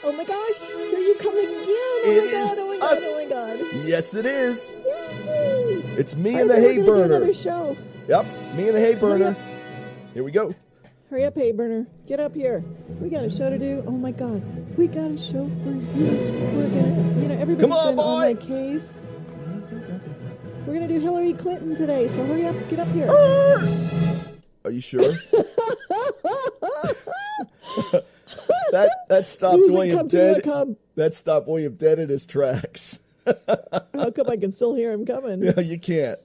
Oh my gosh, here you come again. Oh my God. Yes, it is. Yay. It's me and the hay We're gonna do burner. another show. Yep, me and the hay burner. Here we go. Hurry up, hay burner. Get up here. We got a show to do. Oh my God. We got a show for you. We're gonna, everybody's Come on, been on boy. my case. We're gonna do Hillary Clinton today, so hurry up, get up here. Are you sure? that stopped William dead. That stopped William dead in his tracks. How come I can still hear him coming? Yeah, you can't.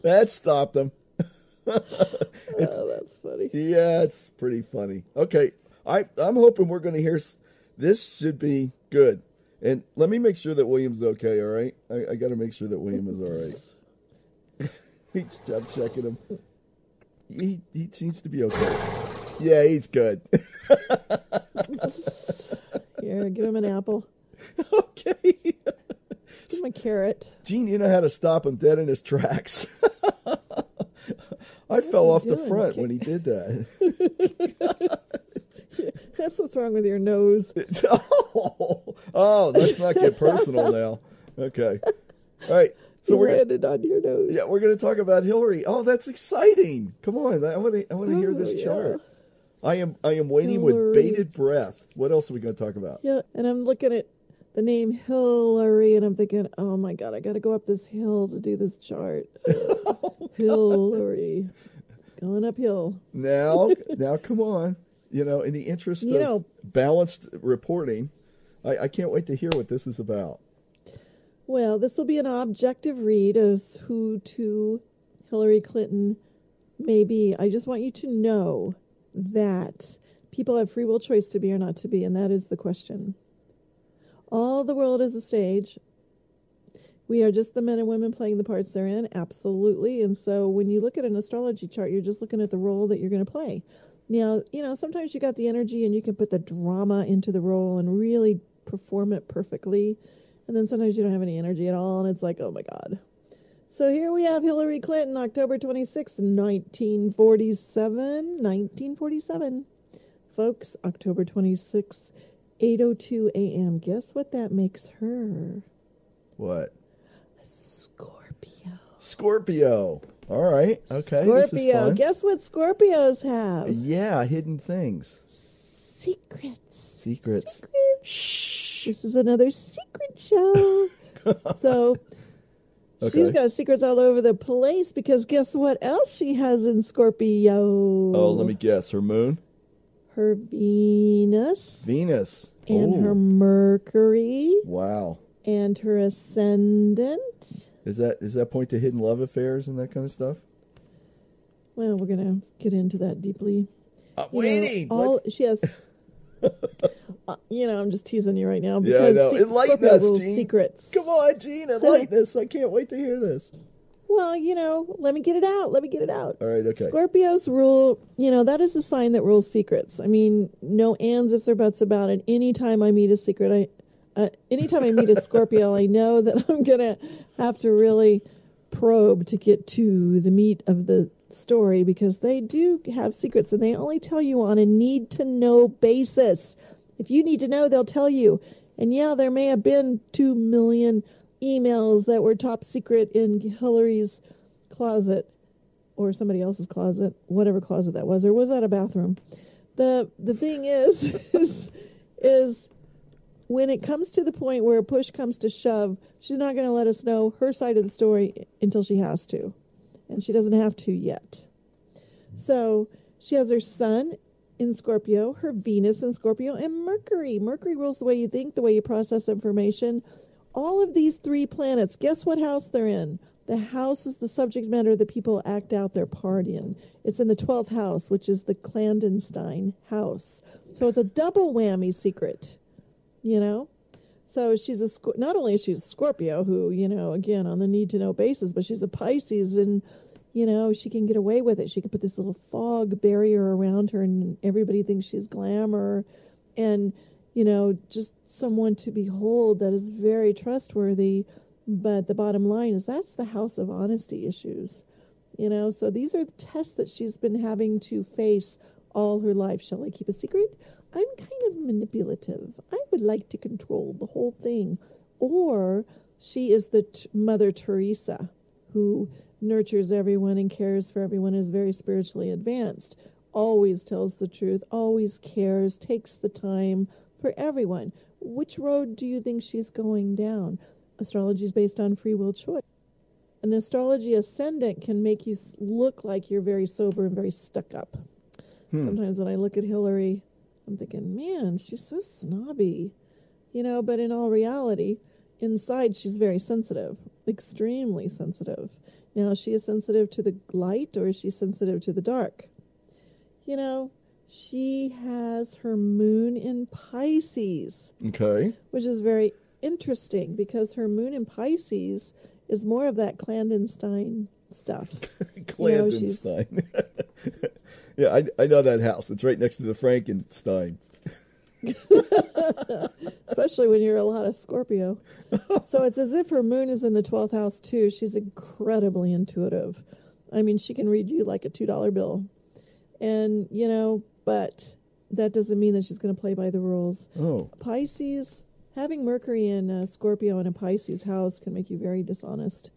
That stopped him. Oh, that's funny. Yeah, it's pretty funny. Okay, I'm hoping we're going to hear. This should be good. And let me make sure that William's okay. All right, I got to make sure that William is all right. I'm checking him. He seems to be okay. Yeah, he's good. Here, give him an apple. Okay. Give him a carrot. Gene, you know how to stop him dead in his tracks. I fell off the front when he did that. That's what's wrong with your nose. Oh, let's not get personal now. Okay. All right. So we're landed on your nose. Yeah, we're going to talk about Hillary. Oh, that's exciting! Come on, I want to hear this chart. I am waiting with bated breath. What else are we going to talk about? Yeah, and I'm looking at the name Hillary, and I'm thinking, oh my God, I got to go up this hill to do this chart. Hillary, it's going uphill. Now, come on. In the interest of balanced reporting, I can't wait to hear what this is about. Well, this will be an objective read as who to Hillary Clinton may be. I just want you to know that people have free will choice to be or not to be, and that is the question. All the world is a stage. We are just the men and women playing the parts they're in, absolutely. And so when you look at an astrology chart, you're just looking at the role that you're going to play. Now, sometimes you got the energy and you can put the drama into the role and really perform it perfectly. And then sometimes you don't have any energy at all, and it's like, oh my God. So here we have Hillary Clinton, October 26, 1947. Folks, October 26, 8:02 a.m. Guess what that makes her? What? A Scorpio. Scorpio. All right. Okay. Scorpio. This is fun. Guess what Scorpios have? Yeah, hidden things. Secrets. Shh. This is another secret show. So she's got secrets all over the place because guess what else she has in Scorpio? Oh, let me guess. Her moon? Her Venus. And her Mercury. Wow. And her ascendant. Does that point to hidden love affairs and that kind of stuff? Well, we're going to get into that deeply. I'm waiting. She has... I'm just teasing you right now because enlighten us, Gene. Secrets. Come on, Gene, enlighten us. I can't wait to hear this. Well, let me get it out. All right, okay. Scorpios rule, that is the sign that rules secrets. I mean, no ands, ifs, or buts about it. Anytime I meet a secret, anytime I meet a Scorpio, I know that I'm going to have to really probe to get to the meat of the story because they do have secrets and they only tell you on a need-to-know basis. If you need to know, they'll tell you. And yeah, there may have been 2 million emails that were top secret in Hillary's closet or somebody else's closet, whatever closet that was, or was that a bathroom? The thing is when it comes to the point where push comes to shove, she's not going to let us know her side of the story until she has to. And she doesn't have to yet. So she has her sun in Scorpio, her Venus in Scorpio, and Mercury. Mercury rules the way you think, the way you process information. All of these 3 planets, guess what house they're in? The house is the subject matter that people act out their part in. It's in the 12th house, which is the clandestine house. So it's a double whammy secret, So she's not only is she a Scorpio who, again, on the need-to-know basis, but she's a Pisces and, she can get away with it. She can put this little fog barrier around her and everybody thinks she's glamour and, just someone to behold that is very trustworthy. But the bottom line is that's the house of honesty issues, So these are the tests that she's been having to face all her life. Shall I keep a secret? I'm kind of manipulative. I would like to control the whole thing. Or she is the Mother Teresa, who nurtures everyone and cares for everyone, is very spiritually advanced, always tells the truth, always cares, takes the time for everyone. Which road do you think she's going down? Astrology is based on free will choice. An astrology ascendant can make you look like you're very sober and very stuck up. Sometimes when I look at Hillary, I'm thinking, man, she's so snobby. But in all reality, inside she's very sensitive, extremely sensitive. Now, is she sensitive to the light or is she sensitive to the dark? She has her moon in Pisces. Okay. Which is very interesting because her moon in Pisces is more of that clandestine stuff. Clandestine. Yeah, I know that house. It's right next to the Frankenstein. Especially when you're a lot of Scorpio. So it's as if her moon is in the 12th house too. She's incredibly intuitive. I mean, she can read you like a $2 bill. And, but that doesn't mean that she's going to play by the rules. Oh. Pisces, having Mercury in Scorpio in a Pisces house can make you very dishonest.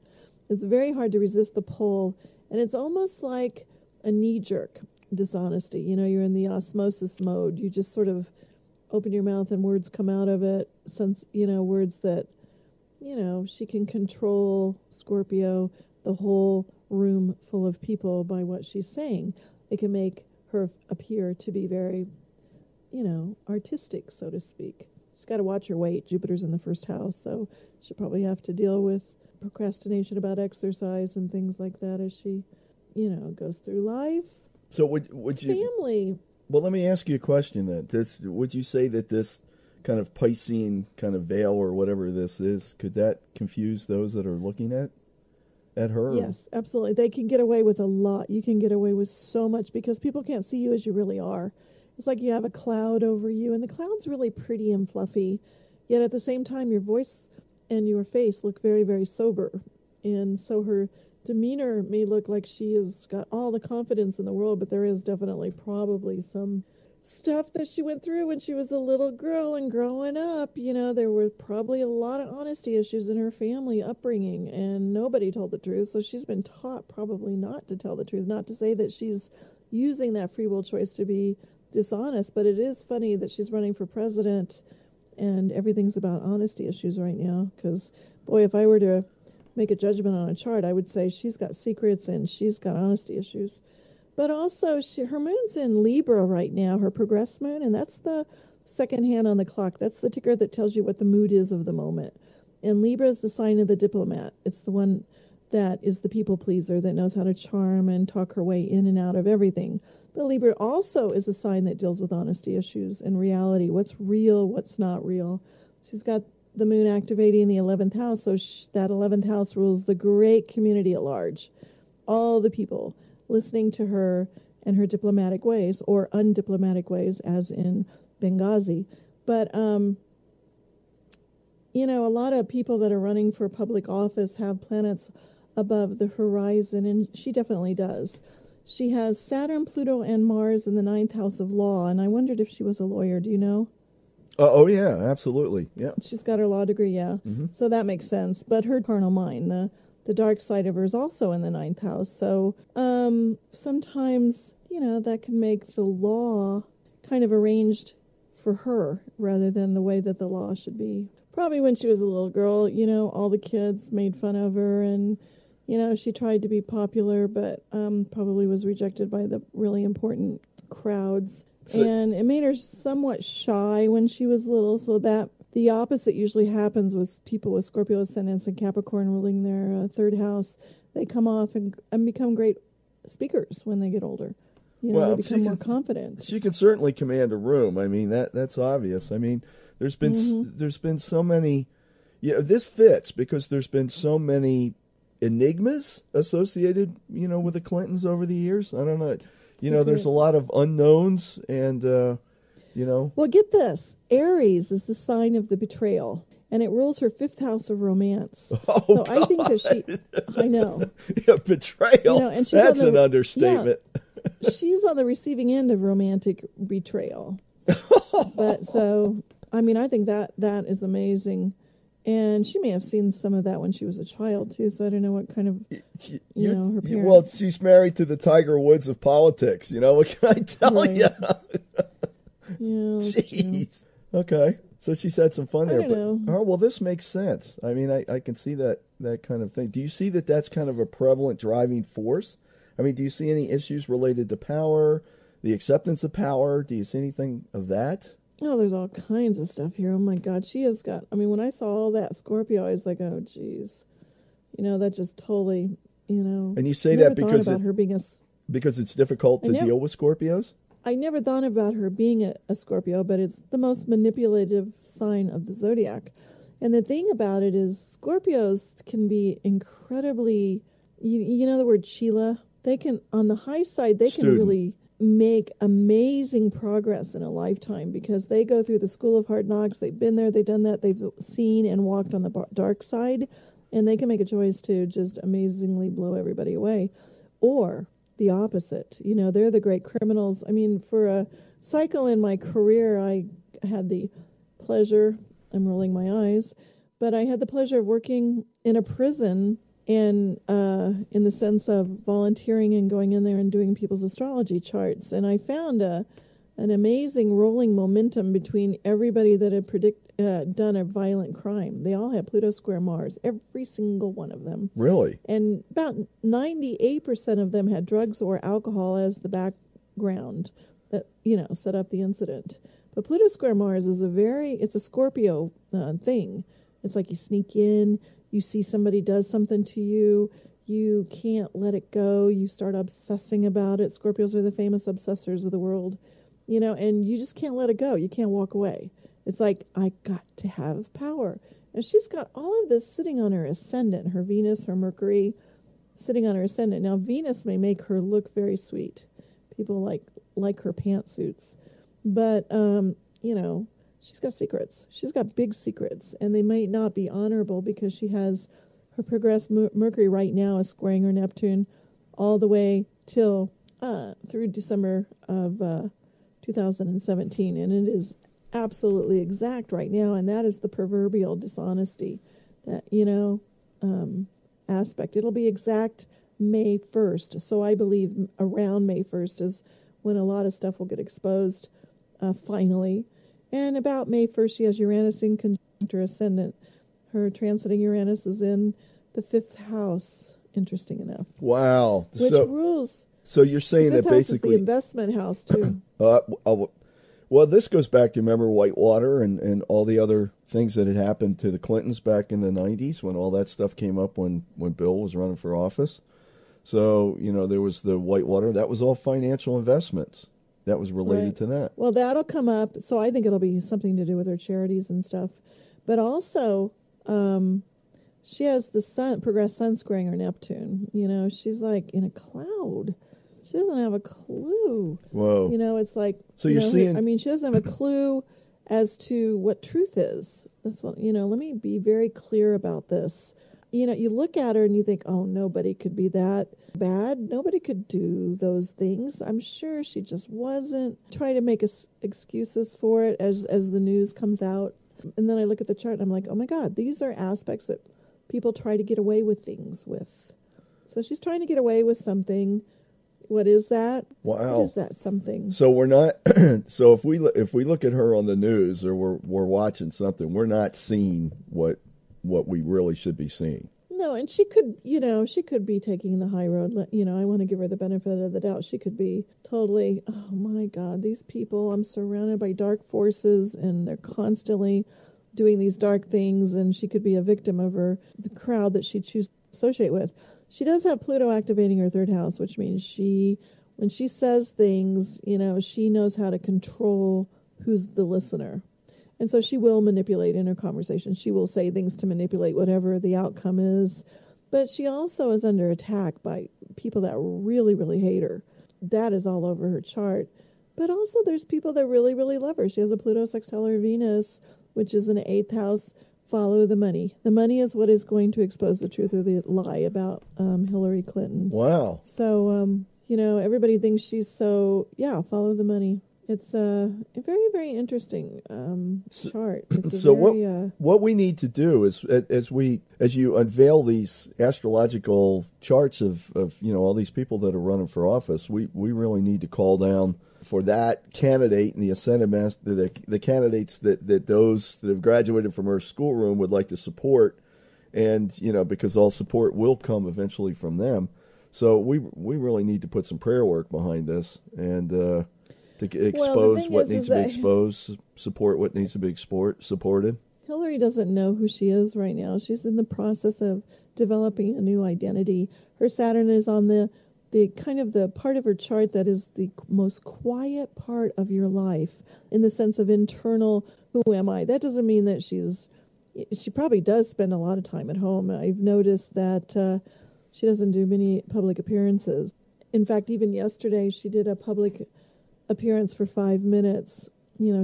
It's very hard to resist the pull. And it's almost like a knee-jerk dishonesty. You're in the osmosis mode. You just sort of open your mouth and words come out of it. Words that, she can control Scorpio, the whole room full of people by what she's saying. It can make her appear to be very, artistic, so to speak. She's got to watch her weight. Jupiter's in the first house, so she'll probably have to deal with procrastination about exercise and things like that as she, goes through life. So would you... Family. Well, let me ask you a question then. Would you say that this kind of Piscean kind of veil or whatever this is, could that confuse those that are looking at her? Yes, absolutely. They can get away with a lot. You can get away with so much because people can't see you as you really are. It's like you have a cloud over you, and the cloud's really pretty and fluffy. Yet at the same time, your voice and your face look very, very sober. And so her demeanor may look like she has got all the confidence in the world, but there is definitely probably some stuff that she went through when she was a little girl and growing up. There were probably a lot of honesty issues in her family upbringing, and nobody told the truth. So she's been taught probably not to tell the truth, not to say that she's using that free will choice to be dishonest. But it is funny that she's running for president and everything's about honesty issues right now. Because, boy, if I were to make a judgment on a chart, I would say she's got secrets and she's got honesty issues. But also, her moon's in Libra right now, her progress moon, and that's the second hand on the clock. That's the ticker that tells you what the mood is of the moment. And Libra is the sign of the diplomat. It's the one that is the people pleaser, that knows how to charm and talk her way in and out of everything. But Libra also is a sign that deals with honesty issues and reality. What's real, what's not real. She's got the moon activating the 11th house, so that 11th house rules the great community at large. All the people listening to her and her diplomatic ways, or undiplomatic ways, as in Benghazi. But, a lot of people that are running for public office have planets above the horizon, and she definitely does. She has Saturn, Pluto, and Mars in the 9th house of law, and I wondered if she was a lawyer. Do you know? Oh, yeah, absolutely. Yeah. She's got her law degree, yeah. Mm-hmm. So that makes sense. But her carnal mind, the dark side of her is also in the 9th house. So sometimes, that can make the law kind of arranged for her rather than the way that the law should be. Probably when she was a little girl, all the kids made fun of her and, she tried to be popular, but probably was rejected by the really important crowds. And it made her somewhat shy when she was little, so that the opposite usually happens with people with Scorpio ascendants and Capricorn ruling their third house. They come off and become great speakers when they get older. They become more confident. She can certainly command a room. I mean, that's obvious. I mean, there's been so many. Yeah, this fits because there's been so many enigmas associated, with the Clintons over the years. I don't know. There's a lot of unknowns and, Well, get this. Aries is the sign of the betrayal, and it rules her 5th house of romance. Oh, so God. I think that I know. Yeah, betrayal. And she's that's an understatement. Yeah, she's on the receiving end of romantic betrayal. But so, I mean, I think that is amazing. And she may have seen some of that when she was a child, too. So I don't know what kind of, her parents. Well, she's married to the Tiger Woods of politics. What can I tell you? Yeah, jeez. Okay. So she's had some fun there. I don't know. Oh, well, this makes sense. I mean, I can see that kind of thing. Do you see that that's kind of a prevalent driving force? I mean, do you see any issues related to power, the acceptance of power? Do you see anything of that? Oh, there's all kinds of stuff here. Oh, my God. She has got, I mean, when I saw all that Scorpio, I was like, oh, geez. That just totally, And you say never that because thought about her being because it's difficult to deal with Scorpios? I never thought about her being a Scorpio, but it's the most manipulative sign of the zodiac. And the thing about it is Scorpios can be incredibly, you know the word Sheila? They can, on the high side, they can really make amazing progress in a lifetime because they go through the school of hard knocks. They've been there, they've done that, they've seen and walked on the dark side, and they can make a choice to just amazingly blow everybody away. Or the opposite. They're the great criminals. I mean, for a cycle in my career, I had the pleasure, I'm rolling my eyes, but I had the pleasure of working in a prison and in the sense of volunteering and going in there and doing people's astrology charts. And I found an amazing rolling momentum between everybody that had done a violent crime. They all had Pluto square Mars, every single one of them. Really? And about 98% of them had drugs or alcohol as the background that, set up the incident. But Pluto square Mars is it's a Scorpio thing. It's like you sneak in, you see somebody does something to you, you can't let it go, you start obsessing about it. Scorpios are the famous obsessors of the world, and you just can't let it go. You can't walk away. It's like, I got to have power. And she's got all of this sitting on her ascendant, her Venus, her Mercury, sitting on her ascendant. Now, Venus may make her look very sweet. People like her pantsuits. But, she's got secrets. She's got big secrets. And they might not be honorable because she has her progressed Mercury right now is squaring her Neptune all the way till through December of 2017. And it is absolutely exact right now, and that is the proverbial dishonesty that aspect. It'll be exact May 1st, so I believe around May 1st is when a lot of stuff will get exposed finally. And about May 1st she has Uranus in conjunct her ascendant. Her transiting Uranus is in the 5th house, interesting enough. Wow. Which rules. So you're saying that basically is the investment house too. Well, this goes back to, remember, Whitewater and all the other things that had happened to the Clintons back in the 90s when all that stuff came up when Bill was running for office. So, there was the Whitewater. That was all financial investments. That was related to that. Well, that'll come up. So I think it'll be something to do with her charities and stuff. But also, she has the progressed sun squaring her Neptune. She's like in a cloud. She doesn't have a clue. Whoa. It's like, so you're seeing... she doesn't have a clue as to what truth is. That's what, let me be very clear about this. You look at her and you think, oh, nobody could be that bad. Nobody could do those things. I'm sure she just wasn't. Try to make excuses for it as the news comes out. And then I look at the chart and I'm like, oh my God, these are aspects that people try to get away with things with. So she's trying to get away with something. What is that? Wow. What is that something? So we're not. So if we look at her on the news or we're watching something, we're not seeing what we really should be seeing. No, and she could be taking the high road. I want to give her the benefit of the doubt. She could be totally. Oh my God, these people! I'm surrounded by dark forces, and they're constantly doing these dark things. And she could be a victim of the crowd that she chooses to associate with. She does have Pluto activating her 3rd house, which means when she says things, she knows how to control who's the listener. And so she will manipulate in her conversation. She will say things to manipulate whatever the outcome is. But she also is under attack by people that really, really hate her. That is all over her chart. But also there's people that really, really love her. She has a Pluto sextile her Venus, which is in the 8th house. Follow the money. The money is what is going to expose the truth or the lie about Hillary Clinton. Wow. So, everybody thinks she's so, follow the money. It's a very, very interesting chart. It's So very, what we need to do is as you unveil these astrological charts of all these people that are running for office, we really need to call down for that candidate and the ascended master, the candidates that those that have graduated from our schoolroom would like to support, and because all support will come eventually from them. So we really need to put some prayer work behind this and to expose what needs to be exposed, support what needs to be supported. Hillary doesn't know who she is right now. She's in the process of developing a new identity. Her Saturn is on the kind of the part of her chart that is the most quiet part of your life, in the sense of internal, who am I? That doesn't mean that she probably does spend a lot of time at home. I've noticed that she doesn't do many public appearances. In fact, even yesterday, she did a public appearance for 5 minutes.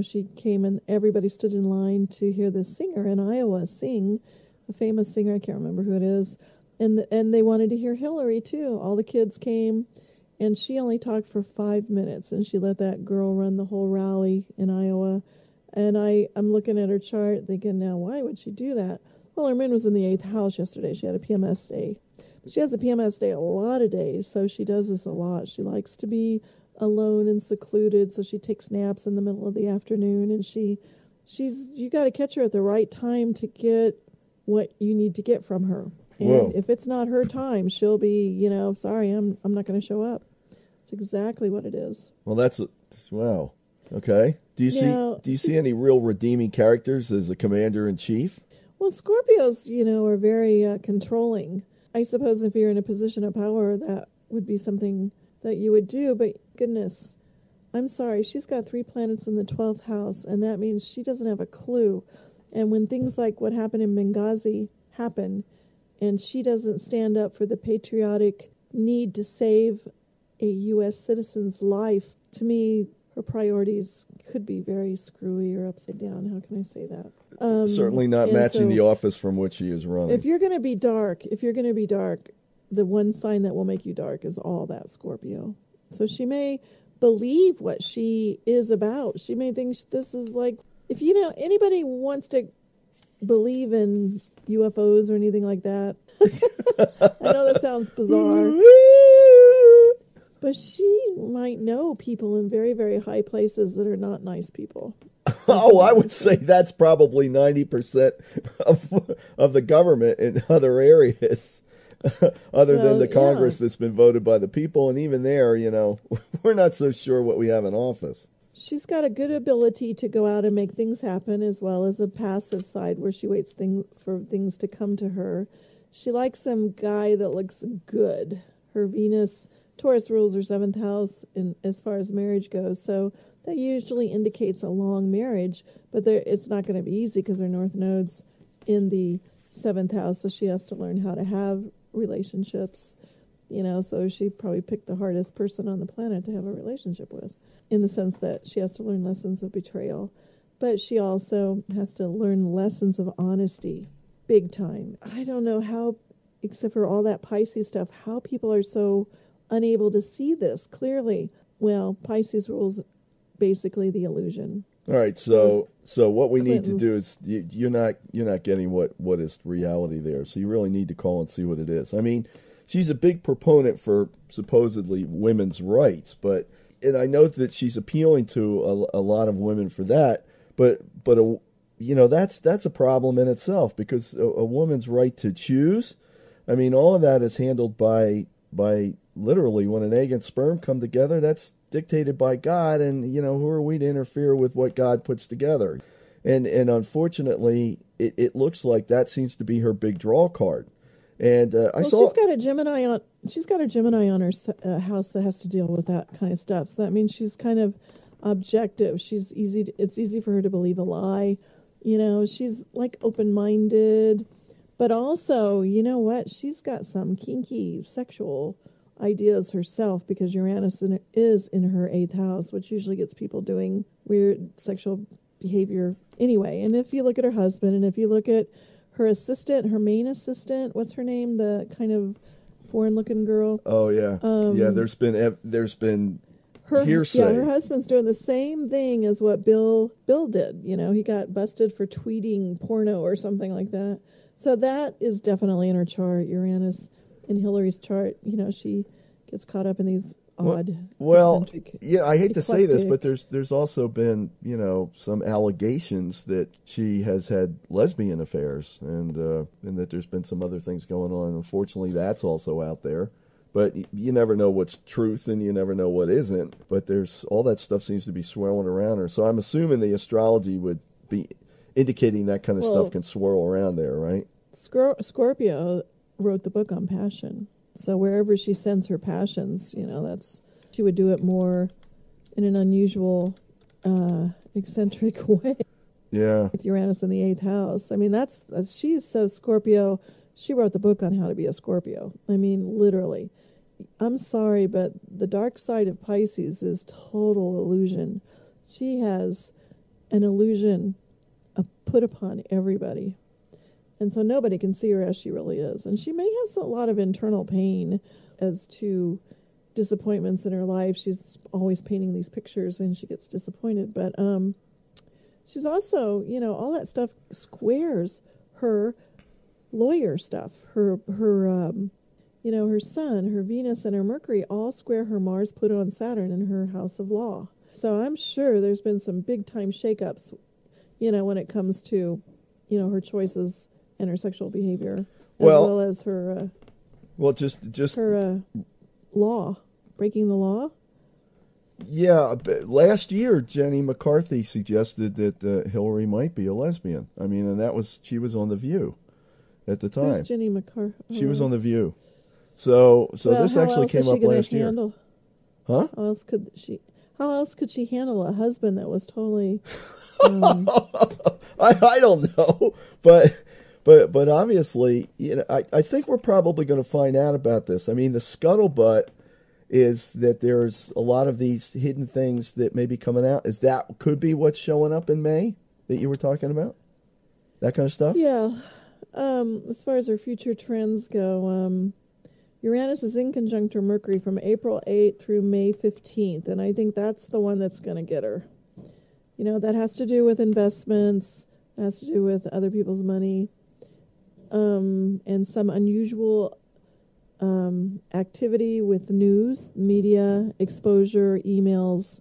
She came and everybody stood in line to hear this singer in Iowa sing, a famous singer. I can't remember who it is. And they wanted to hear Hillary, too. All the kids came, and she only talked for 5 minutes, and she let that girl run the whole rally in Iowa. And I'm looking at her chart thinking, now, why would she do that? Well, her moon was in the 8th house yesterday. She had a PMS day. But she has a PMS day a lot of days, so she does this a lot. She likes to be alone and secluded, so she takes naps in the middle of the afternoon, and you got to catch her at the right time to get what you need to get from her. And if it's not her time, she'll be, sorry, I'm not going to show up. It's exactly what it is. Well, wow. Okay. Do you see any real redeeming characters as a commander in chief? Well, Scorpios, are very controlling. I suppose if you're in a position of power, that would be something that you would do. But goodness, I'm sorry, she's got 3 planets in the 12th house, and that means she doesn't have a clue. And when things like what happened in Benghazi happen, and she doesn't stand up for the patriotic need to save a U.S. citizen's life, to me, her priorities could be very screwy or upside down. How can I say that? Certainly not matching the office from which she is running. If you're going to be dark, the one sign that will make you dark is all that Scorpio. So she may believe what she is about. She may think this is like, if anybody wants to believe in UFOs or anything like that. I know that sounds bizarre. But she might know people in very, very high places that are not nice people. Oh, I would say that's probably 90% of the government in other areas, other than the Congress that's been voted by the people. And even there, we're not so sure what we have in office. She's got a good ability to go out and make things happen, as well as a passive side where she waits for things to come to her. She likes some guy that looks good. Her Taurus rules her 7th house as far as marriage goes, so that usually indicates a long marriage, but it's not going to be easy because her North Node's in the 7th house, so she has to learn how to have relationships, so she probably picked the hardest person on the planet to have a relationship with, in the sense that she has to learn lessons of betrayal, but she also has to learn lessons of honesty, big time. I don't know how, except for all that Pisces stuff, how people are so unable to see this clearly. Well, Pisces rules basically the illusion. All right, so what we need to do is you're not getting what is reality there. So you really need to call and see what it is. I mean, she's a big proponent for supposedly women's rights, and I know that she's appealing to a lot of women for that. But that's a problem in itself, because a woman's right to choose. I mean, all of that is handled by literally, when an egg and sperm come together, that's dictated by God, and who are we to interfere with what God puts together? And unfortunately, it looks like that seems to be her big draw card. And she's got a Gemini on. She's got a Gemini on her house that has to deal with that kind of stuff. So that means she's kind of objective. It's easy for her to believe a lie. She's like open-minded, but also, what? She's got some kinky sexual ideas herself, because Uranus is in her 8th house, which usually gets people doing weird sexual behavior anyway. And if you look at her husband, and if you look at her assistant, her main assistant, what's her name? The kind of foreign-looking girl. Oh yeah, yeah. There's been Her hearsay. Yeah, her husband's doing the same thing as what Bill did. You know, he got busted for tweeting porno or something like that. So that is definitely in her chart. Uranus in Hillary's chart. You know, she gets caught up in these odd, eccentric, yeah. I hate to say this, but eclectic. there's also been some allegations that she has had lesbian affairs, and that there's been some other things going on. Unfortunately, that's also out there. But you never know what's truth and you never know what isn't. But there's all that stuff seems to be swirling around her. So I'm assuming the astrology would be indicating that kind of stuff can swirl around there, right? Scorpio wrote the book on passion. So wherever she sends her passions, she would do it more in an unusual, eccentric way. Yeah. With Uranus in the 8th house. I mean, she's so Scorpio. She wrote the book on how to be a Scorpio. I mean, literally. I'm sorry, but the dark side of Pisces is total illusion. She has an illusion put upon everybody. And so nobody can see her as she really is. And she may have a lot of internal pain as to disappointments in her life. She's always painting these pictures when she gets disappointed. But she's also, all that stuff squares her lawyer stuff. Her sun, her Venus, and her Mercury all square her Mars, Pluto, and Saturn in her house of law. So I'm sure there's been some big time shakeups, when it comes to, her choices and her sexual behavior, as well as her, her law, breaking the law. Yeah, last year Jenny McCarthy suggested that Hillary might be a lesbian. I mean, and she was on The View at the time. Who's Jenny McCarthy? She was on The View. So this actually came up last year. Huh? How else could she handle a husband that was totally? I don't know, but obviously, I think we're probably going to find out about this. I mean, the scuttlebutt is that there's a lot of these hidden things that may be coming out. Could be what's showing up in May that you were talking about? That kind of stuff? Yeah. As far as her future trends go, Uranus is in conjunct her Mercury from April 8th through May 15th, and I think that's the one that's going to get her. That has to do with investments, has to do with other people's money, and some unusual activity with news, media, exposure, emails.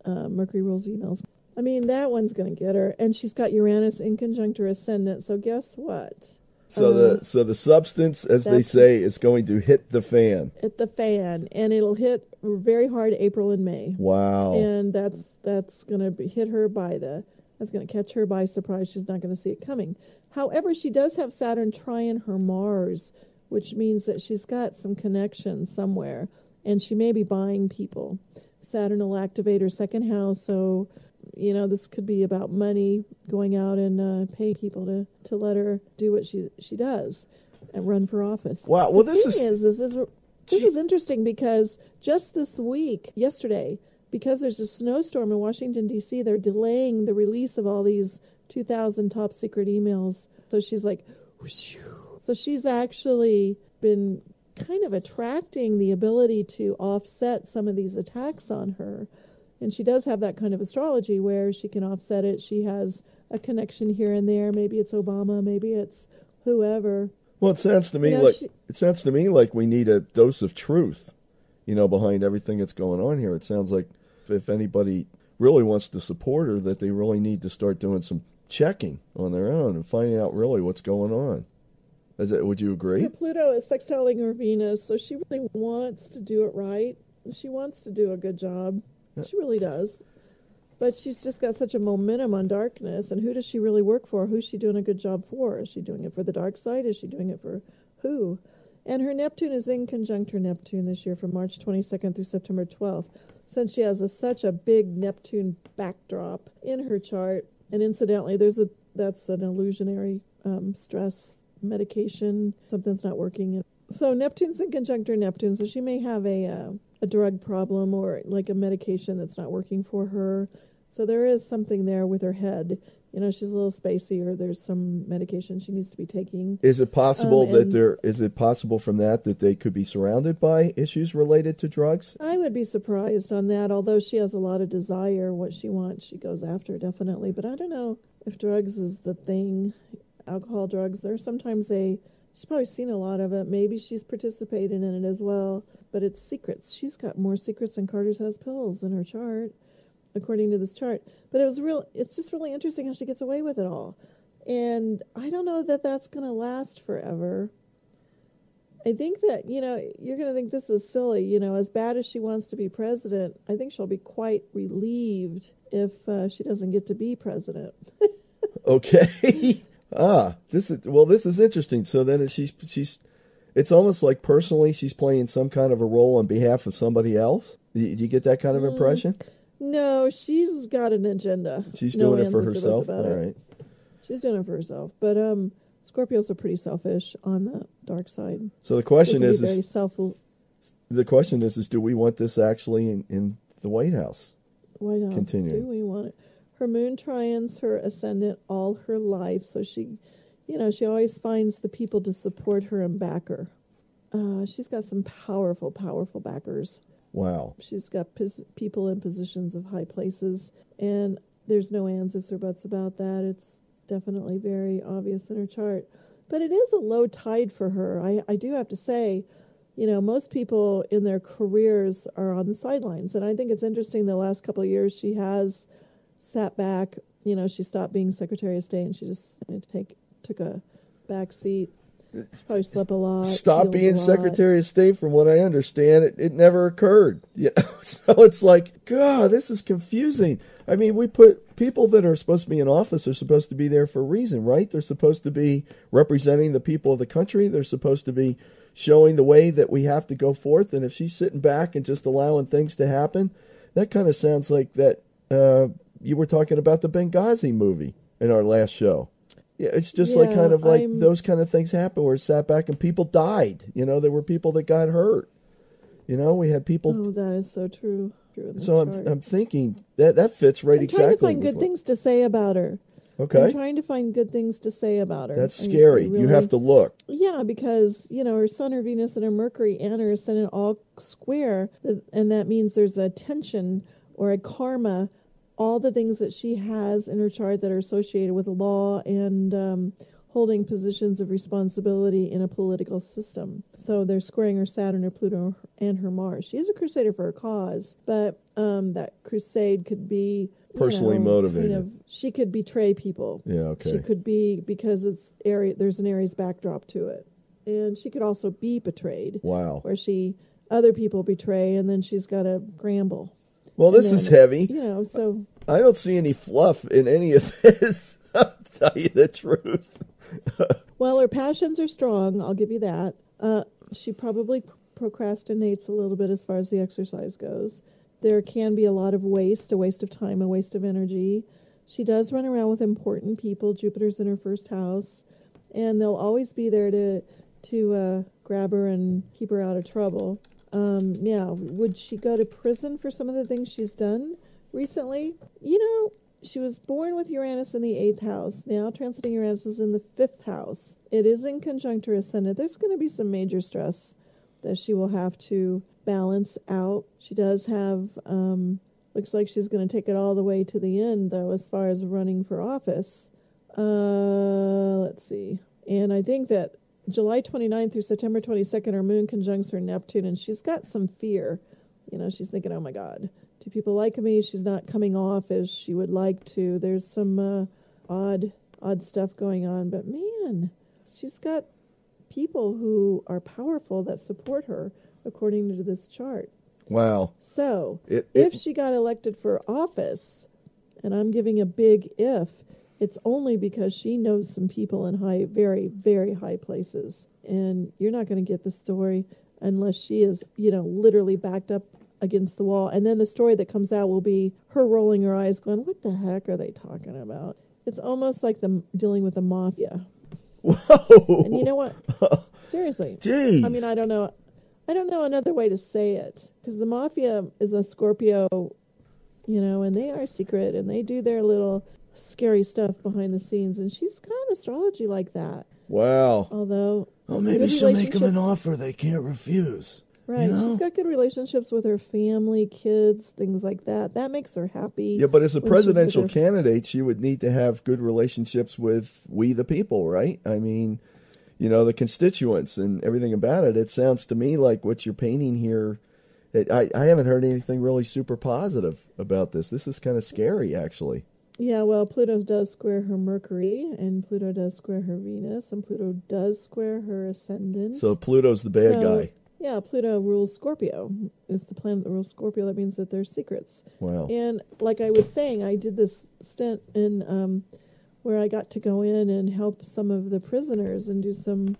Mercury rules emails. I mean, that one's going to get her. And she's got Uranus in conjunct her ascendant. So guess what? So the substance, as they say, is going to hit the fan. Hit the fan. And it'll hit very hard April and May. Wow. And that's going to that's going to catch her by surprise. She's not going to see it coming. However, she does have Saturn trine her Mars, which means that she's got some connection somewhere. And she may be buying people. Saturn will activate her second house, so this could be about money, going out and pay people to let her do what she does and run for office. Wow. Well, this is interesting because just this week, yesterday, because there's a snowstorm in Washington, D.C., they're delaying the release of all these 2,000 top secret emails. So she's like, whoosh. So she's actually been kind of attracting the ability to offset some of these attacks on her. And she does have that kind of astrology where she can offset it. She has a connection here and there. Maybe it's Obama, maybe it's whoever. Well, it sounds to me like we need a dose of truth, behind everything that's going on here. It sounds like if anybody really wants to support her, that they really need to start doing some checking on their own and finding out really what's going on. Would you agree? Her Pluto is sextiling her Venus, so she really wants to do it right. She wants to do a good job. She really does. But she's just got such a momentum on darkness, and who does she really work for? Who's she doing a good job for? Is she doing it for the dark side? Is she doing it for who? And her Neptune is in conjunct her Neptune this year from March 22nd through September 12th. Since she has such a big Neptune backdrop in her chart, and incidentally, that's an illusionary stress medication. Something's not working. So Neptune's in conjunct her Neptune, so she may have a drug problem or like a medication that's not working for her. So there is something there with her head. she's a little spacey, or there's some medication she needs to be taking. Is it possible is it possible from that they could be surrounded by issues related to drugs? I would be surprised on that, although she has a lot of desire. What she wants, she goes after, definitely. But I don't know if drugs is the thing. Alcohol, drugs, or sometimes she's probably seen a lot of it. Really she's participated in it as well. But it's secrets. She's got more secrets than Carter's has pills in her chart, according to this chart. But it's just really interesting how she gets away with it all. And I don't know that that's going to last forever. I think that, you're going to think this is silly. As bad as she wants to be president, I think she'll be quite relieved if she doesn't get to be president. Okay. This is interesting. So then it's almost like personally she's playing some kind of a role on behalf of somebody else. Do you get that kind of impression? No, she's got an agenda. She's doing it for herself. All right. She's doing it for herself. But Scorpios are pretty selfish on the dark side. So the question is do we want this actually in the White House? The White House. Continuing. Do we want it? Her moon trions her ascendant all her life, so she always finds the people to support her and back her. She's got some powerful, powerful backers. Wow. She's got people in positions of high places, and there's no ands, ifs, or buts about that. It's definitely very obvious in her chart. But it is a low tide for her. I do have to say, most people in their careers are on the sidelines, and I think it's interesting the last couple of years she has sat back. She stopped being Secretary of State, and she just took a back seat. Probably slept a lot. Stop being Secretary of State, from what I understand. It never occurred. So it's like, God, this is confusing. I mean, we put people that are supposed to be in office are supposed to be there for a reason, right? They're supposed to be representing the people of the country. They're supposed to be showing the way that we have to go forth. And if she's sitting back and just allowing things to happen, that kind of sounds like that you were talking about the Benghazi movie in our last show. Yeah, it's just like those kind of things happen where it sat back and people died. There were people that got hurt. We had people. Oh, that is so true. So I'm thinking that fits right exactly. I'm trying to find good things to say about her. Okay. I'm trying to find good things to say about her. That's scary. Really, you have to look. Yeah, because, her Sun, her Venus, and her Mercury and her Ascendant all square, and that means there's a tension or a karma. All the things that she has in her chart that are associated with law and holding positions of responsibility in a political system. So they're squaring her Saturn, her Pluto, and her Mars. She is a crusader for her cause, but that crusade could be personally motivated. She could betray people. Yeah, okay. She could be, because there's an Aries backdrop to it. And she could also be betrayed. Wow. Where other people betray, and then she's got to scramble. Well, this is heavy. So I don't see any fluff in any of this. I'll tell you the truth. Well, her passions are strong. I'll give you that. She probably procrastinates a little bit as far as the exercise goes. There can be a lot of waste, a waste of time, a waste of energy. She does run around with important people. Jupiter's in her first house, and they'll always be there to grab her and keep her out of trouble. Now, would she go to prison for some of the things she's done recently? She was born with Uranus in the 8th house. Now, transiting Uranus is in the 5th house. It is in conjunct her ascendant. There's going to be some major stress that she will have to balance out. She does have, looks like she's going to take it all the way to the end, though, as far as running for office. Let's see. And I think that July 29th through September 22nd, her moon conjuncts her Neptune, and she's got some fear. She's thinking, oh my God, do people like me? She's not coming off as she would like to. There's some odd stuff going on. But man, she's got people who are powerful that support her, according to this chart. Wow. So if she got elected for office, and I'm giving a big if, it's only because she knows some people in very, very high places. And you're not going to get the story unless she is, literally backed up against the wall. And then the story that comes out will be her rolling her eyes going, what the heck are they talking about? It's almost like dealing with the mafia. Whoa. And you know what? Seriously. Jeez. I mean, I don't know another way to say it. Because the mafia is a Scorpio, and they are secret, and they do their little scary stuff behind the scenes, and she's got astrology like that. Wow. Although, Oh, maybe good she'll make them an relationships- offer they can't refuse. Right, You know? she's got good relationships with her family, kids, things like that. That makes her happy. Yeah, but as a when she's with presidential her- candidate, she would need to have good relationships with we the people, right? I mean, you know, the constituents and everything about it. It sounds to me like what you're painting here. I haven't heard anything really super positive about this. This is kind of scary, actually. Yeah, well, Pluto does square her Mercury, and Pluto does square her Venus, and Pluto does square her ascendant. So Pluto's the bad guy. Yeah, Pluto rules Scorpio. It's the planet that rules Scorpio. That means that there's secrets. Wow. And like I was saying, I did this stint in where I got to go in and help some of the prisoners and do some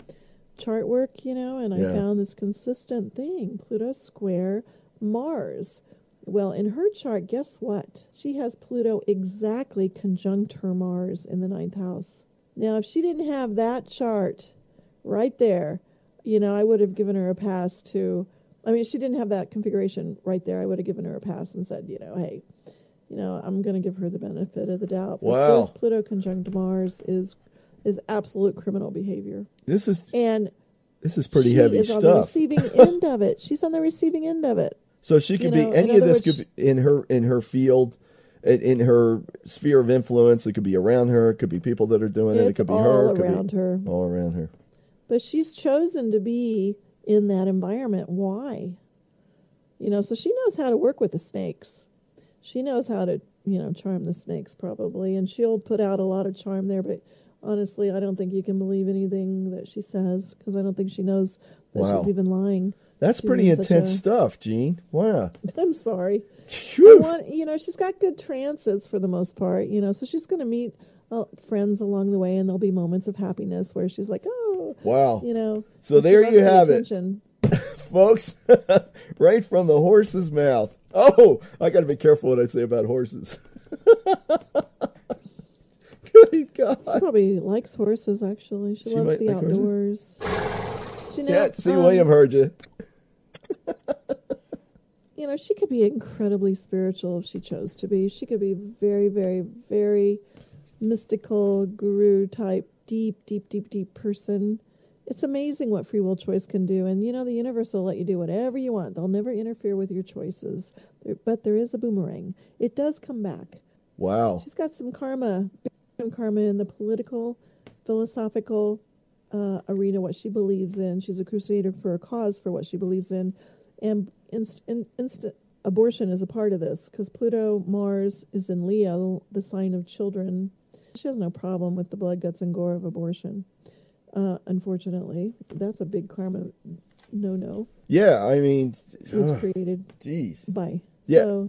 chart work, you know, and I found this consistent thing, Pluto square Mars. Well, in her chart, guess what? She has Pluto exactly conjunct her Mars in the 9th house. Now, if she didn't have that chart right there, you know, I would have given her a pass to, I mean, if she didn't have that configuration right there, I would have given her a pass and said, you know, hey, you know, I'm going to give her the benefit of the doubt. Wow. Because Pluto conjunct Mars is absolute criminal behavior. This is She pretty heavy is on the stuff. receiving end of it. She's on the receiving end of it. So she could You be know, any in of this other could be in her field, in her sphere of influence. It could be around her. It could be people that are doing it. It It's could be all her. It could around be her. all around her. But she's chosen to be in that environment. Why? You know, so she knows how to work with the snakes. She knows how to, you know, charm the snakes probably. And she'll put out a lot of charm there. But honestly, I don't think you can believe anything that she says because I don't think she knows that Wow. she's even lying. That's She's pretty in such intense a- stuff, Gene. Wow. I'm sorry. I Phew. want, you know, she's got good transits for the most part, you know, so she's going to meet friends along the way, and there'll be moments of happiness where she's like, oh, Wow. you know. So and she there loves you the have it. attention. Folks, right from the horse's mouth. Oh, I got to be careful what I say about horses. Good God. She probably likes horses, actually. She loves might the like horses? outdoors. You know, Yeah, see, William heard you. you know, she could be incredibly spiritual if she chose to be. She could be very, very, very mystical, guru type, deep, deep, deep, deep person. It's amazing what free will choice can do. And, you know, the universe will let you do whatever you want. They'll never interfere with your choices. But there is a boomerang. It does come back. Wow. She's got some karma in the political, philosophical arena, what she believes in. She's a crusader for a cause for what she believes in. And instant abortion is a part of this because Pluto, Mars is in Leo, the sign of children. She has no problem with the blood, guts, and gore of abortion. Unfortunately, that's a big karma no-no. Yeah, I mean, She was created jeez. by. Yeah. So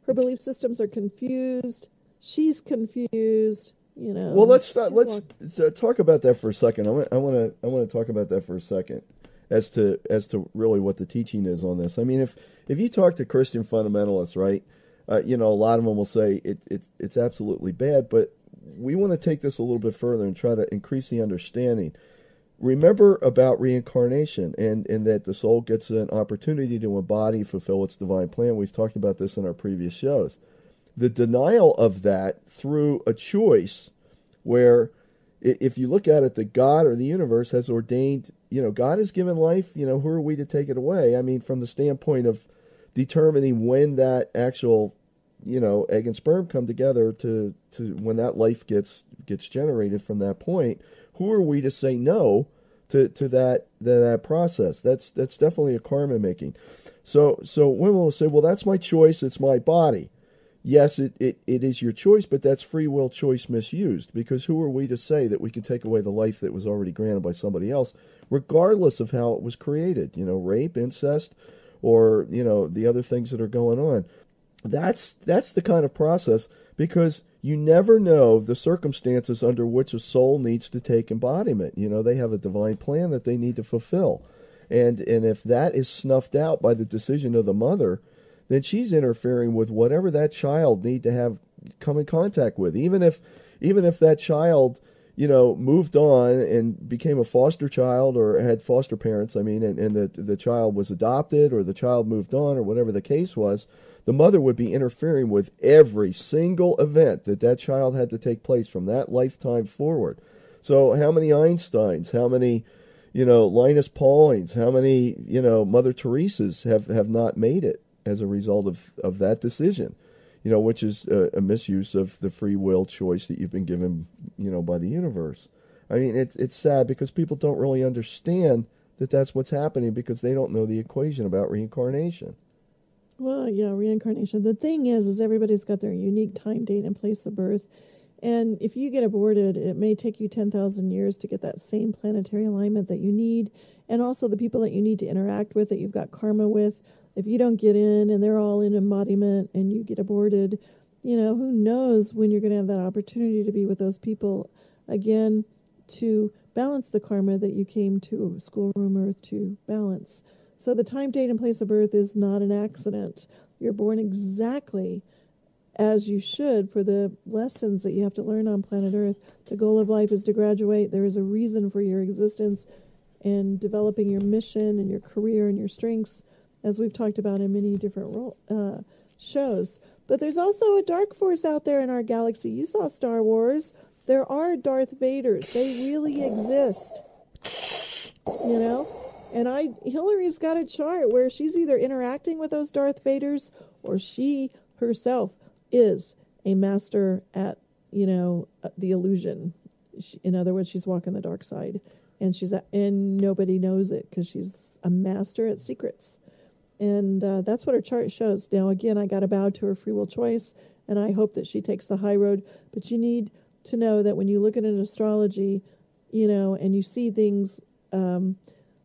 her belief systems are confused. She's confused. You know. Well, let's she's talk about that for a second. I want to talk about that for a second, as to really what the teaching is on this. I mean, if you talk to Christian fundamentalists, right, you know, a lot of them will say it's absolutely bad, but we want to take this a little bit further and try to increase the understanding. Remember about reincarnation and that the soul gets an opportunity to embody, fulfill its divine plan. We've talked about this in our previous shows. The denial of that through a choice where, if you look at it, that God or the universe has ordained, you know, God has given life, you know, who are we to take it away? I mean, from the standpoint of determining when that actual, you know, egg and sperm come together to when that life gets generated from that point, who are we to say no to that process? That's definitely a karma making. So women will say, well, that's my choice. It's my body. Yes, it is your choice, but that's free will choice misused, because who are we to say that we can take away the life that was already granted by somebody else, regardless of how it was created, you know, rape, incest, or, you know, the other things that are going on. That's the kind of process, because you never know the circumstances under which a soul needs to take embodiment. You know, they have a divine plan that they need to fulfill. And if that is snuffed out by the decision of the mother, then she's interfering with whatever that child need to have come in contact with. Even if that child, you know, moved on and became a foster child or had foster parents, I mean, and the child was adopted or the child moved on or whatever the case was, the mother would be interfering with every single event that child had to take place from that lifetime forward. So how many Einsteins, how many, Linus Paulings, how many, Mother Teresa's have not made it as a result of that decision, which is a misuse of the free will choice that you've been given, by the universe. I mean, it's sad because people don't really understand that that's what's happening because they don't know the equation about reincarnation. Well, yeah, reincarnation. The thing is everybody's got their unique time, date, and place of birth. And if you get aborted, it may take you 10,000 years to get that same planetary alignment that you need. And also the people that you need to interact with, that you've got karma with. If you don't get in and they're all in embodiment and you get aborted, who knows when you're going to have that opportunity to be with those people again to balance the karma that you came to schoolroom earth to balance. So the time, date, and place of birth is not an accident. You're born exactly as you should for the lessons that you have to learn on planet Earth. The goal of life is to graduate. There is a reason for your existence and developing your mission and your career and your strengths, as we've talked about in many different shows. But there's also a dark force out there in our galaxy. You saw Star Wars. There are Darth Vaders. They really exist. And Hillary's got a chart where she's either interacting with those Darth Vaders or she herself is a master at, the illusion. In other words, she's walking the dark side, and nobody knows it because she's a master at secrets. And that's what her chart shows. Now, again, I got to bow to her free will choice, and I hope that she takes the high road. But you need to know that when you look at an astrology, and you see things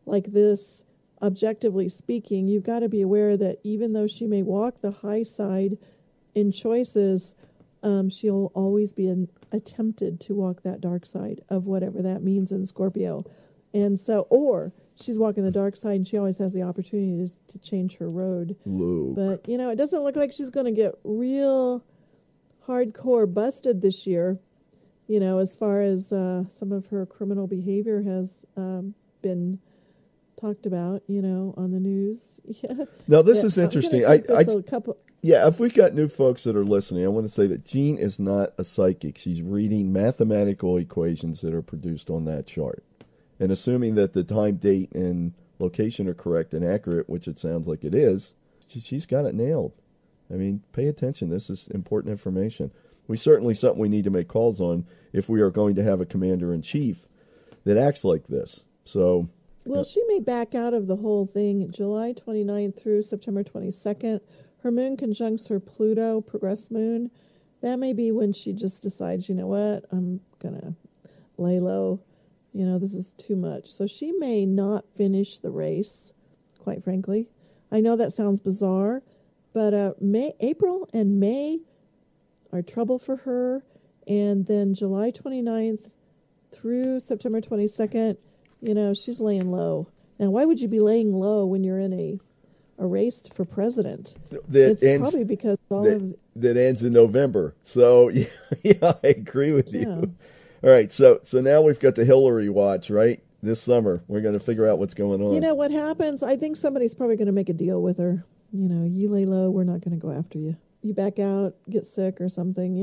like this, objectively speaking, you've got to be aware that even though she may walk the high side in choices, she'll always be attempted to walk that dark side of whatever that means in Scorpio. And so, or she's walking the dark side and she always has the opportunity to change her road. Luke. But, it doesn't look like she's going to get real hardcore busted this year, as far as some of her criminal behavior has been talked about, on the news. Yeah. Now, this is interesting. If we've got new folks that are listening, I want to say that Jean is not a psychic. She's reading mathematical equations that are produced on that chart. And assuming that the time, date, and location are correct and accurate, which it sounds like it is, she's got it nailed. I mean, pay attention. This is important information. Something we need to make calls on if we are going to have a commander-in-chief that acts like this. So... Well, she may back out of the whole thing July 29th through September 22nd. Her moon conjuncts her Pluto, progress moon. That may be when she just decides, you know what, I'm going to lay low. This is too much. So she may not finish the race, quite frankly. I know that sounds bizarre, but April and May are trouble for her. And then July 29th through September 22nd, she's laying low. Now, why would you be laying low when you're in a race for president? Probably because that ends in November. So, yeah, I agree with you. Yeah. All right, so now we've got the Hillary watch, right? This summer, we're going to figure out what's going on. You know what happens? I think somebody's probably going to make a deal with her. You lay low, we're not going to go after you. You back out, get sick or something,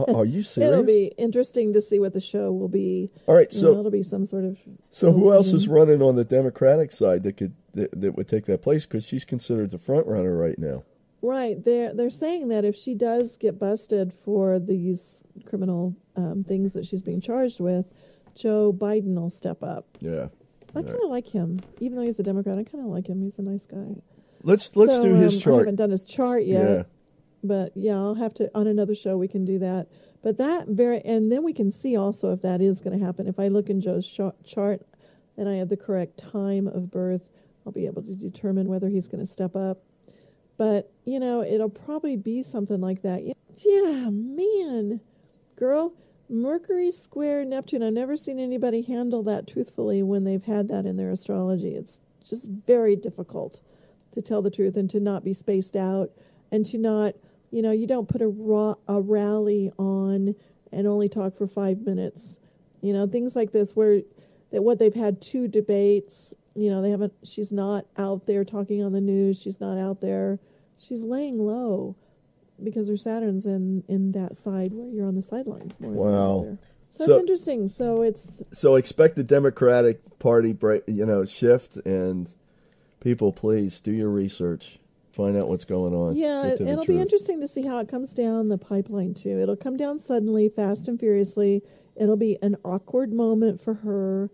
Are you serious? It'll be interesting to see what the show will be. All right, so it'll be some sort of. So who else is running on the Democratic side that would take that place? Because she's considered the front runner right now. Right, they're saying that if she does get busted for these criminal things that she's being charged with, Joe Biden will step up. Yeah, I kind of like him, even though he's a Democrat. I kind of like him. He's a nice guy. Let's do his chart. I haven't done his chart yet. Yeah. But yeah, I'll have to, on another show, we can do that. But and then we can see also if that is going to happen. If I look in Joe's chart and I have the correct time of birth, I'll be able to determine whether he's going to step up. But, it'll probably be something like that. Yeah, man. Girl, Mercury square Neptune. I've never seen anybody handle that truthfully when they've had that in their astrology. It's just very difficult to tell the truth and to not be spaced out and to not, you don't put a rally on and only talk for 5 minutes. Things like this what they've had 2 debates, she's not out there talking on the news. She's not out there she's laying low because her Saturn's in that side where you're on the sidelines more. Wow. Than so it's interesting. So expect the Democratic Party, shift, and people, please do your research. Find out what's going on. Yeah, it'll be interesting to see how it comes down the pipeline, too. It'll come down suddenly, fast and furiously. It'll be an awkward moment for her,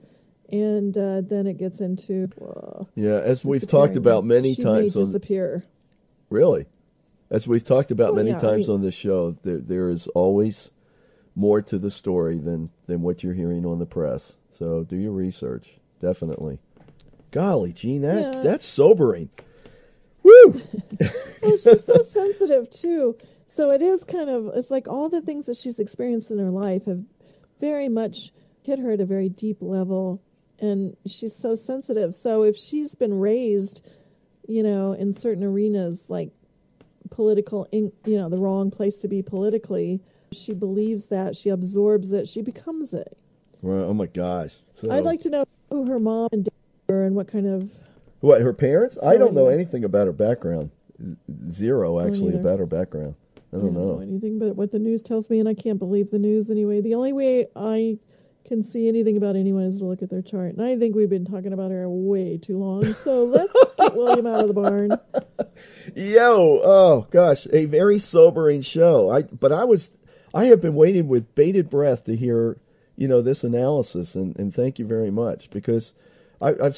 and then it gets into... as we've talked about many times... She may disappear. Really? As we've talked about many times on this show, there is always more to the story than what you're hearing on the press. So do your research, definitely. Golly, Gene, that's sobering. Woo! Well, she's so sensitive, too. So it is it's like all the things that she's experienced in her life have very much hit her at a very deep level. And she's so sensitive. So if she's been raised, in certain arenas, like political, the wrong place to be politically, she believes that, she absorbs it, she becomes it. Well, oh, my gosh. So, I'd like to know who her mom and dad were and what kind of... What, her parents? So I don't know anything about her background. Zero, actually, about her background. I don't know anything but what the news tells me, and I can't believe the news anyway. The only way I can see anything about anyone is to look at their chart. And I think we've been talking about her way too long. So let's get William out of the barn. Oh gosh, a very sobering show. I have been waiting with bated breath to hear, this analysis, and thank you very much, because I've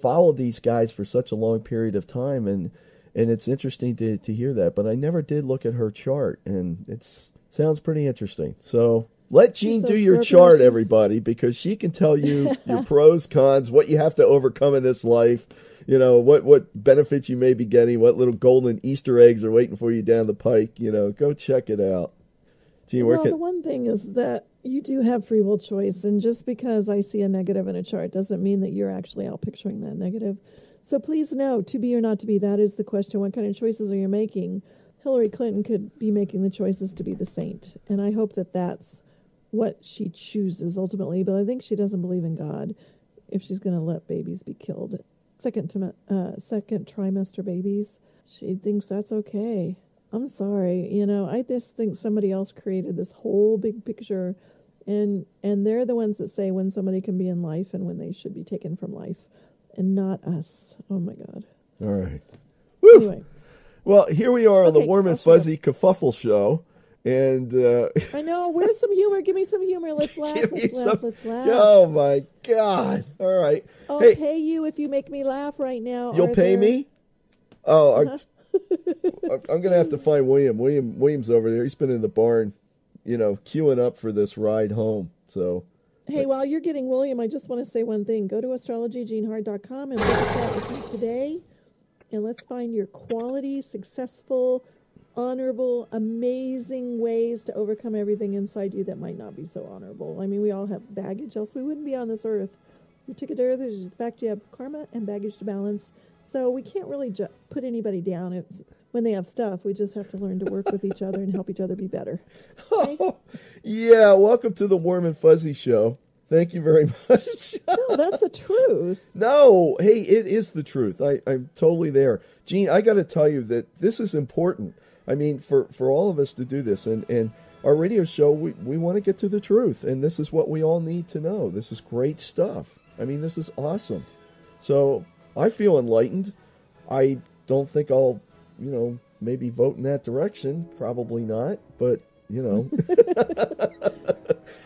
followed these guys for such a long period of time, and it's interesting to hear that. But I never did look at her chart, and it sounds pretty interesting. So let Jean do your chart, everybody, because she can tell you your pros, cons, what you have to overcome in this life, what benefits you may be getting, what little golden Easter eggs are waiting for you down the pike. Go check it out. Jean, the one thing is that you do have free will choice, and just because I see a negative in a chart doesn't mean that you're actually out picturing that negative. So please know, to be or not to be, that is the question. What kind of choices are you making? Hillary Clinton could be making the choices to be the saint, and I hope that that's what she chooses ultimately, but I think she doesn't believe in God if she's going to let babies be killed. Second trimester babies, she thinks that's okay. I'm sorry, I just think somebody else created this whole big picture, and they're the ones that say when somebody can be in life and when they should be taken from life, and not us. Oh my God. All right. Woo! Anyway. Well, here we are on the Warm and Fuzzy Kerfuffle Show, and I know. Where's some humor? Give me some humor. Let's laugh. Let's laugh. Oh my God! All right. I'll pay you if you make me laugh right now. You'll pay me? Oh, I'm gonna have to find William. William's over there. He's been in the barn, queuing up for this ride home. So. Hey, while you're getting William, I just want to say one thing. Go to astrologygenehart.com and look at that with me today. And let's find your quality, successful, honorable, amazing ways to overcome everything inside you that might not be so honorable. I mean, we all have baggage, else we wouldn't be on this earth. Your ticket to earth is the fact you have karma and baggage to balance. So we can't really put anybody down when they have stuff. We just have to learn to work with each other and help each other be better. Okay? Yeah, welcome to the Warm and Fuzzy Show. Thank you very much. No, that's the truth. No, hey, it is the truth. I'm totally there. Jean, I got to tell you that this is important. I mean, for all of us to do this, and our radio show, we want to get to the truth, and this is what we all need to know. This is great stuff. I mean, this is awesome. So I feel enlightened. I don't think I'll, maybe vote in that direction. Probably not, but,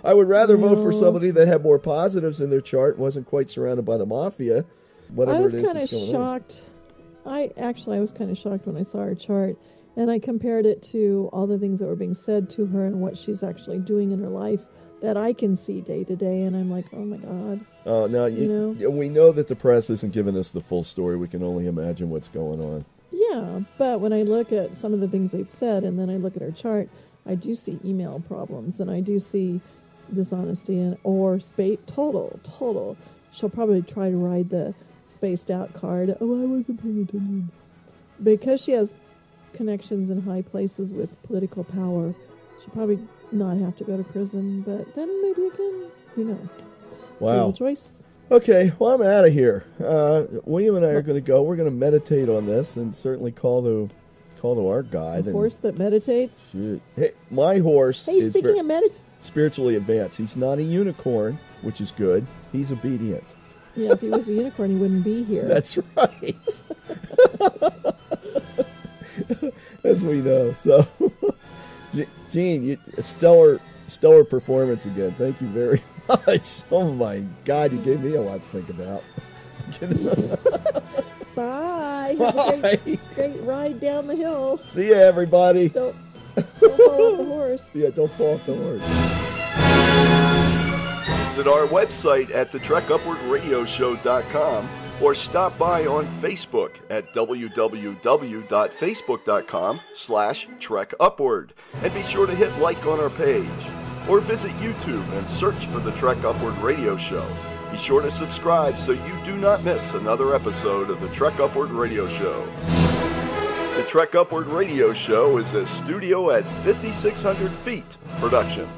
I would rather vote for somebody that had more positives in their chart, wasn't quite surrounded by the mafia. Whatever I was kind of shocked. I was kind of shocked when I saw her chart, and I compared it to all the things that were being said to her and what she's actually doing in her life that I can see day to day, and I'm like, oh my God. Oh, now we know that the press isn't giving us the full story. We can only imagine what's going on. Yeah, but when I look at some of the things they've said, and then I look at her chart, I do see email problems, and I do see dishonesty or total. She'll probably try to ride the spaced out card. Oh, I wasn't paying attention. Because she has connections in high places with political power, she'll probably not have to go to prison, but then maybe again, who knows? Wow. Choice. Okay, well, I'm out of here. William and I are going to go. We're going to meditate on this and certainly call to call to our guide. A horse that meditates. Hey, my horse Hey, is speaking of spiritually advanced. He's not a unicorn, which is good. He's obedient. Yeah, if he was a unicorn, he wouldn't be here. That's right. As we know. So, Gene, a stellar performance again. Thank you very much. Oh my God, you gave me a lot to think about. Bye. Have a great ride down the hill. See ya, everybody. Don't fall off the horse. Yeah, don't fall off the horse. Visit our website at thetrekupwardradioshow.com or stop by on Facebook at www.facebook.com/trekupward and be sure to hit like on our page. Or visit YouTube and search for the Trek Upward Radio Show. Be sure to subscribe so you do not miss another episode of the Trek Upward Radio Show. The Trek Upward Radio Show is a studio at 5,600 feet production.